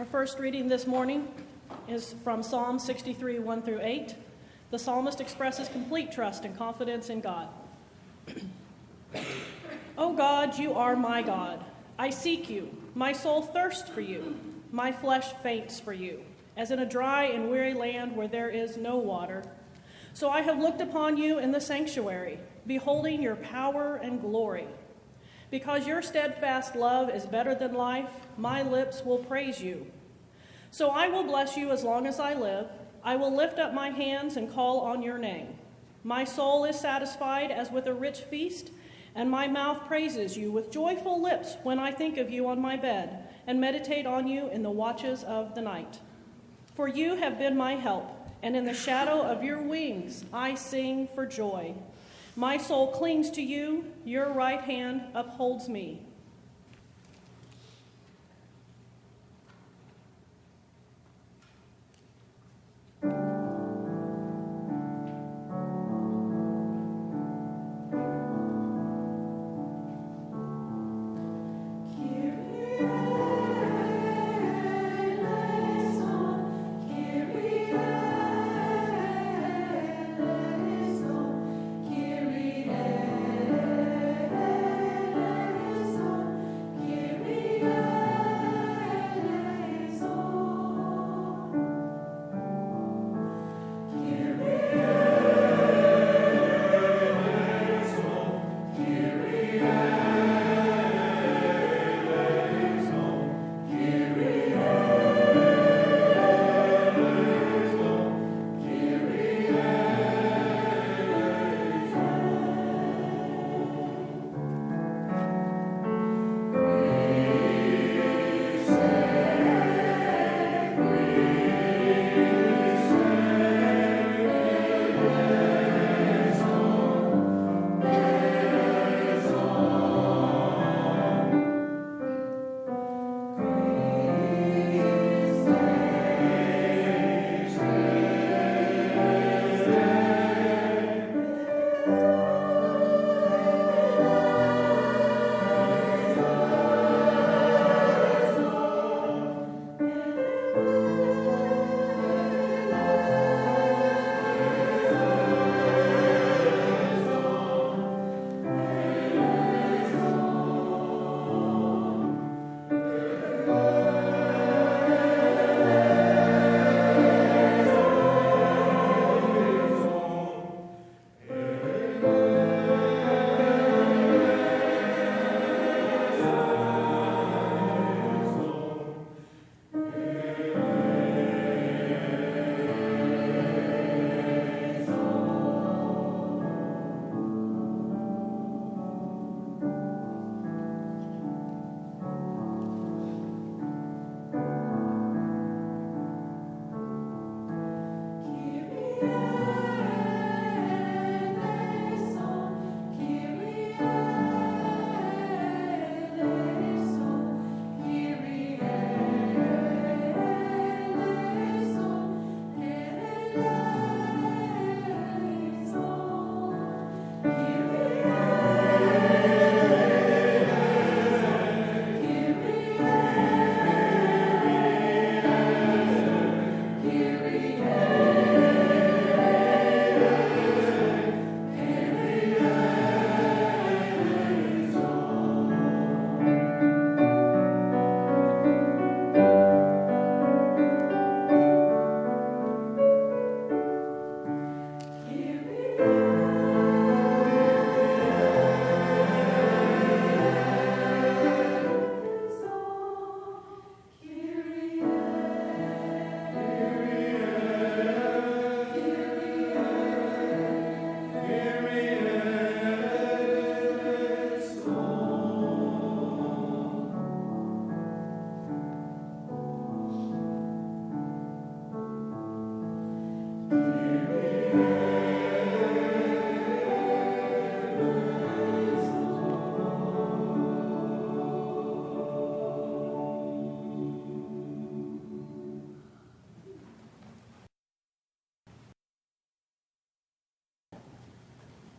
Our first reading this morning is from Psalm 63, 1 through 8. The psalmist expresses complete trust and confidence in God. O God, you are my God. I seek you. My soul thirsts for you. My flesh faints for you, as in a dry and weary land where there is no water. So I have looked upon you in the sanctuary, beholding your power and glory. Because your steadfast love is better than life, my lips will praise you. So I will bless you as long as I live. I will lift up my hands and call on your name. My soul is satisfied as with a rich feast, and my mouth praises you with joyful lips when I think of you on my bed and meditate on you in the watches of the night. For you have been my help, and in the shadow of your wings I sing for joy. My soul clings to you, your right hand upholds me.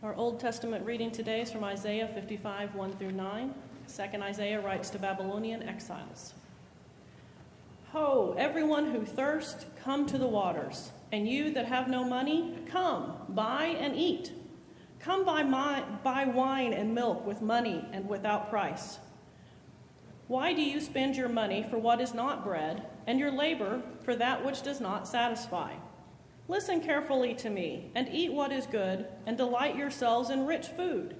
Our Old Testament reading today is from Isaiah 55, 1 through 9. Second Isaiah writes to Babylonian exiles. Ho, everyone who thirsts, come to the waters. And you that have no money, come, buy and eat. Come buy wine and milk with money and without price. Why do you spend your money for what is not bread, and your labor for that which does not satisfy? Listen carefully to me, and eat what is good, and delight yourselves in rich food.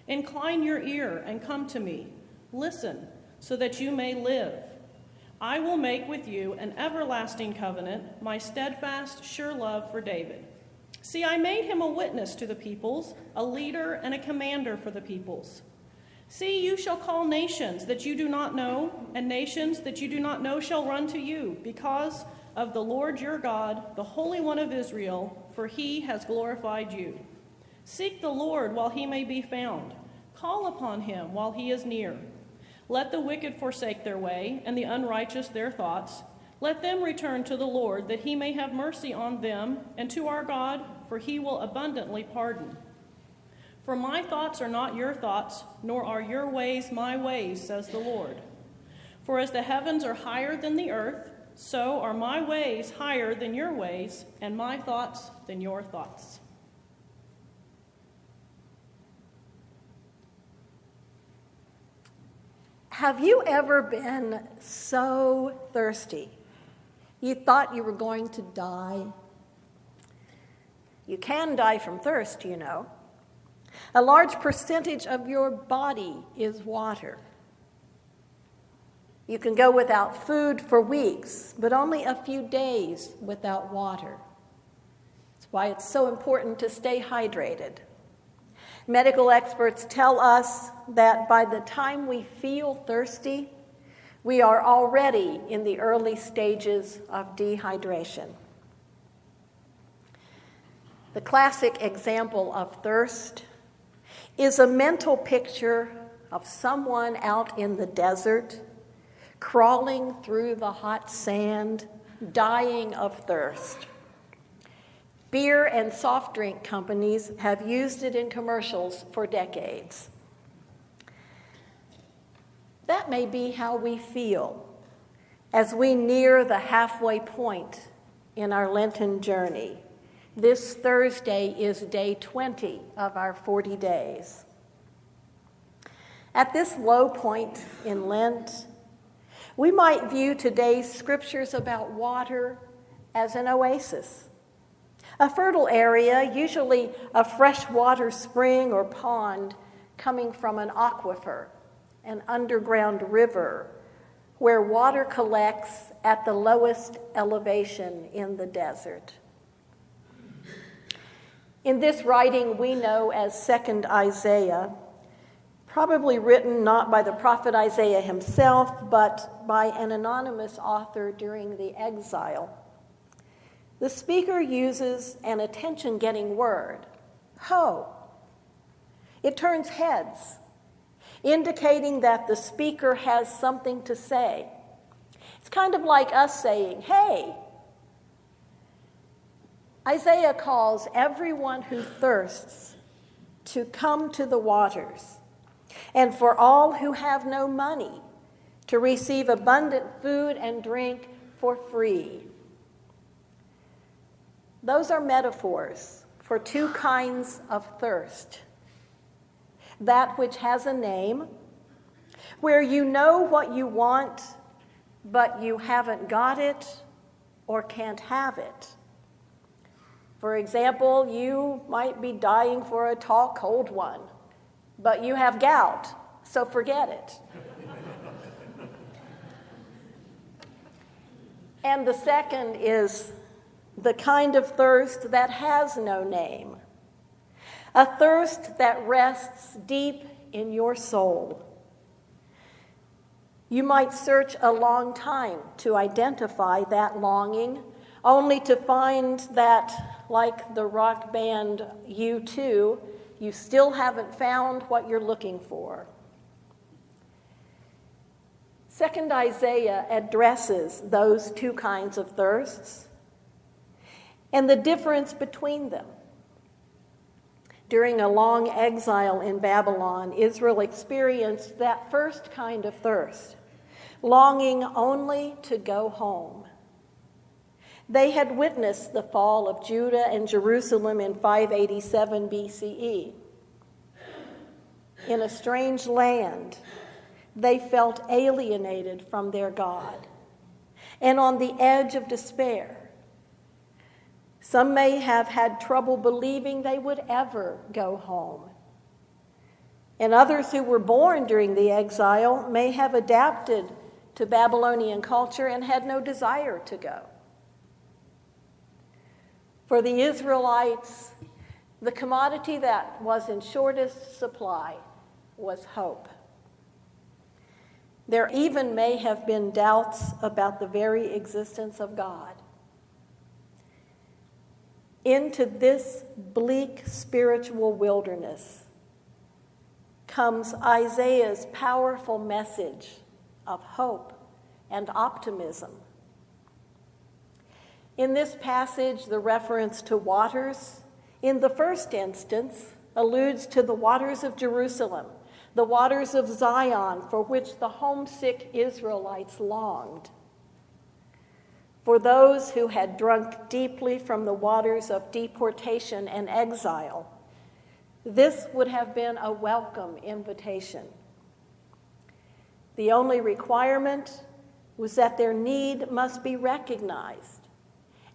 Incline your ear and come to me. Listen, so that you may live. I will make with you an everlasting covenant, my steadfast, sure love for David. See, I made him a witness to the peoples, a leader and a commander for the peoples. See, you shall call nations that you do not know, and nations that you do not know shall run to you, because of the Lord your God, the Holy One of Israel, for he has glorified you. Seek the Lord while he may be found. Call upon him while he is near. Let the wicked forsake their way, and the unrighteous their thoughts. Let them return to the Lord, that he may have mercy on them, and to our God, for he will abundantly pardon. For my thoughts are not your thoughts, nor are your ways my ways, says the Lord. For as the heavens are higher than the earth, so are my ways higher than your ways, and my thoughts than your thoughts. Have you ever been so thirsty you thought you were going to die? You can die from thirst, you know. A large percentage of your body is water. You can go without food for weeks, but only a few days without water. That's why it's so important to stay hydrated. Medical experts tell us that by the time we feel thirsty, we are already in the early stages of dehydration. The classic example of thirst is a mental picture of someone out in the desert, crawling through the hot sand, dying of thirst. Beer and soft drink companies have used it in commercials for decades. That may be how we feel as we near the halfway point in our Lenten journey. This Thursday is day 20 of our 40 days. At this low point in Lent, we might view today's scriptures about water as an oasis. A fertile area, usually a freshwater spring or pond coming from an aquifer, an underground river, where water collects at the lowest elevation in the desert. In this writing we know as 2nd Isaiah, probably written not by the prophet Isaiah himself, but by an anonymous author during the exile, the speaker uses an attention-getting word, ho. It turns heads, indicating that the speaker has something to say. It's kind of like us saying, hey. Isaiah calls everyone who thirsts to come to the waters, and for all who have no money to receive abundant food and drink for free. Those are metaphors for two kinds of thirst. That which has a name, where you know what you want, but you haven't got it or can't have it. For example, you might be dying for a tall, cold one, but you have gout, so forget it. And the second is the kind of thirst that has no name, a thirst that rests deep in your soul. You might search a long time to identify that longing, only to find that, like the rock band U2, you still haven't found what you're looking for. 2nd Isaiah addresses those two kinds of thirsts and the difference between them. During a long exile in Babylon, Israel experienced that first kind of thirst, longing only to go home. They had witnessed the fall of Judah and Jerusalem in 587 BCE. In a strange land, they felt alienated from their God and on the edge of despair. Some may have had trouble believing they would ever go home. And others who were born during the exile may have adapted to Babylonian culture and had no desire to go. For the Israelites, the commodity that was in shortest supply was hope. There even may have been doubts about the very existence of God. Into this bleak spiritual wilderness comes Isaiah's powerful message of hope and optimism. In this passage, the reference to waters, in the first instance, alludes to the waters of Jerusalem, the waters of Zion, for which the homesick Israelites longed. For those who had drunk deeply from the waters of deportation and exile, this would have been a welcome invitation. The only requirement was that their need must be recognized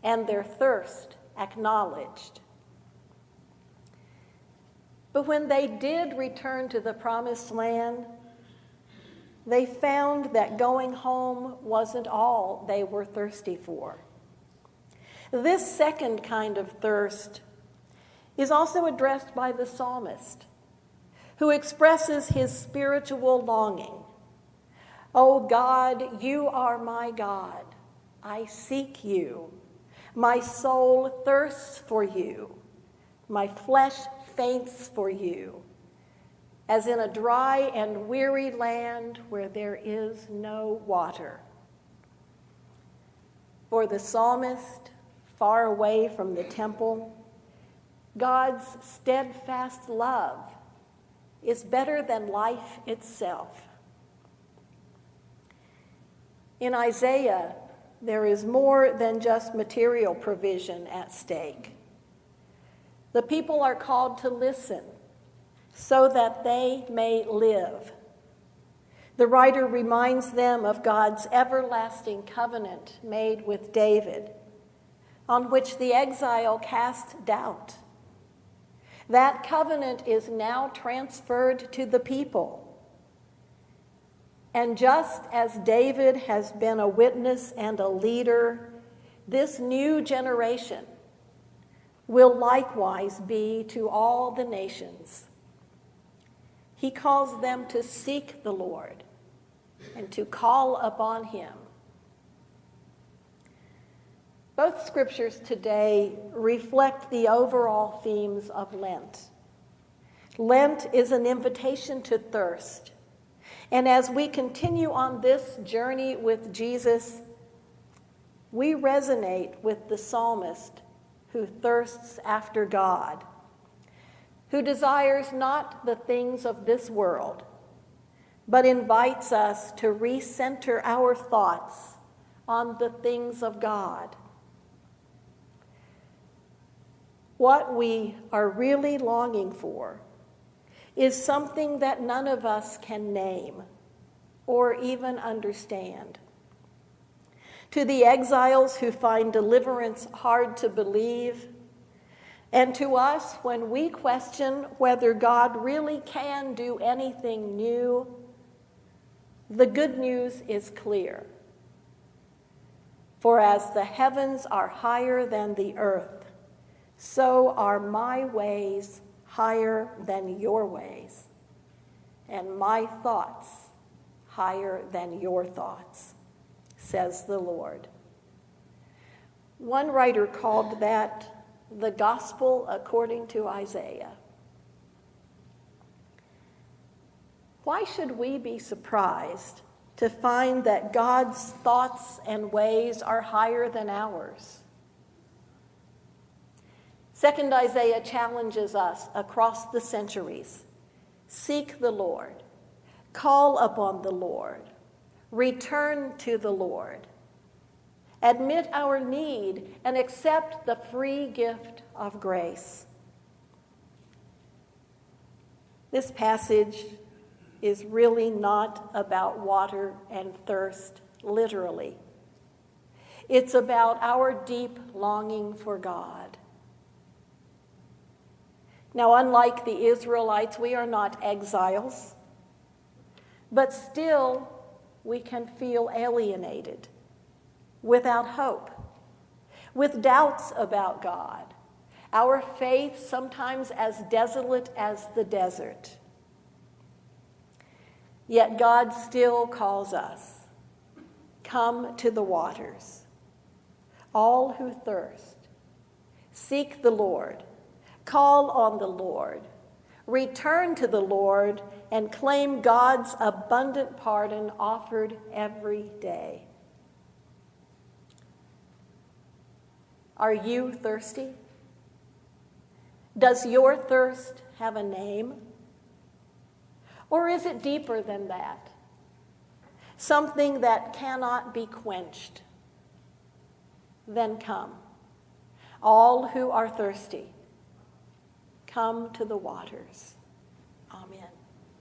and their thirst acknowledged. But when they did return to the promised land, they found that going home wasn't all they were thirsty for. This second kind of thirst is also addressed by the psalmist, who expresses his spiritual longing. "O God, you are my God. I seek you. My soul thirsts for you. My flesh faints for you, as in a dry and weary land where there is no water." For the psalmist, far away from the temple, God's steadfast love is better than life itself. In Isaiah, there is more than just material provision at stake. The people are called to listen so that they may live. The writer reminds them of God's everlasting covenant made with David, on which the exile cast doubt. That covenant is now transferred to the people. And just as David has been a witness and a leader, this new generation will likewise be to all the nations. He calls them to seek the Lord and to call upon him. Both scriptures today reflect the overall themes of Lent. Lent is an invitation to thirst. And as we continue on this journey with Jesus, we resonate with the psalmist who thirsts after God, who desires not the things of this world, but invites us to recenter our thoughts on the things of God. What we are really longing for is something that none of us can name or even understand. To the exiles who find deliverance hard to believe, and to us when we question whether God really can do anything new, the good news is clear. For as the heavens are higher than the earth, so are my ways higher than your ways, and my thoughts higher than your thoughts, says the Lord. One writer called that the gospel according to Isaiah. Why should we be surprised to find that God's thoughts and ways are higher than ours? Second Isaiah challenges us across the centuries. Seek the Lord. Call upon the Lord. return to the Lord, admit our need, and accept the free gift of grace. This passage is really not about water and thirst, literally. It's about our deep longing for God. Now, unlike the Israelites, we are not exiles, but still we can feel alienated, without hope, with doubts about God, our faith sometimes as desolate as the desert. Yet God still calls us, come to the waters. All who thirst, seek the Lord, call on the Lord, return to the Lord, and claim God's abundant pardon offered every day. Are you thirsty? Does your thirst have a name? Or is it deeper than that? Something that cannot be quenched? Then come, all who are thirsty, come to the waters. Amen.